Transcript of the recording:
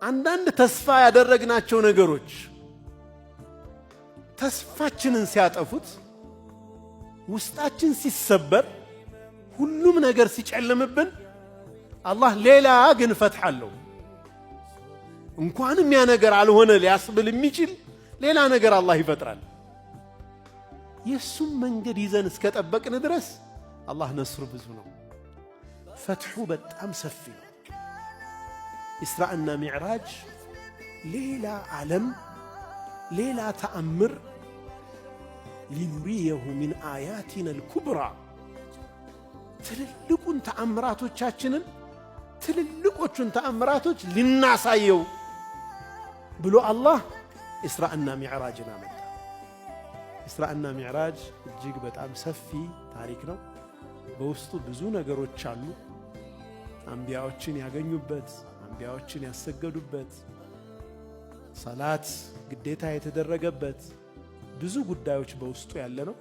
አንዳንድ ተስፋ ያደረግናቸው ነገሮች ተስፋችንን ሲያጠፉት፣ ውስጣችን ሲሰበር፣ ሁሉም ነገር ሲጨልምብን አላህ ሌላ ግን ፈትሕ አለው። እንኳንም ያ ነገር አልሆነ ሊያስብል የሚችል ሌላ ነገር አላህ ይፈጥራል። የሱም መንገድ ይዘን እስከጠበቅን ድረስ አላህ ነስሩ ብዙ ነው። ፈትሑ በጣም ሰፊ ነው። ኢስራእና ሚዕራጅ ሌላ ዓለም፣ ሌላ ተአምር ሊኑሪየሁ ሚን አያቲና አልኩብራ ትልልቁን ተአምራቶቻችንን ትልልቆቹን ተአምራቶች ልናሳየው ብሎ አላህ ኢስራእና ሚዕራጅን አመጣ። ኢስራእና ሚዕራጅ እጅግ በጣም ሰፊ ታሪክ ነው። በውስጡ ብዙ ነገሮች አሉ። አንቢያዎችን ያገኙበት፣ አንቢያዎችን ያሰገዱበት፣ ሰላት ግዴታ የተደረገበት ብዙ ጉዳዮች በውስጡ ያለ ነው።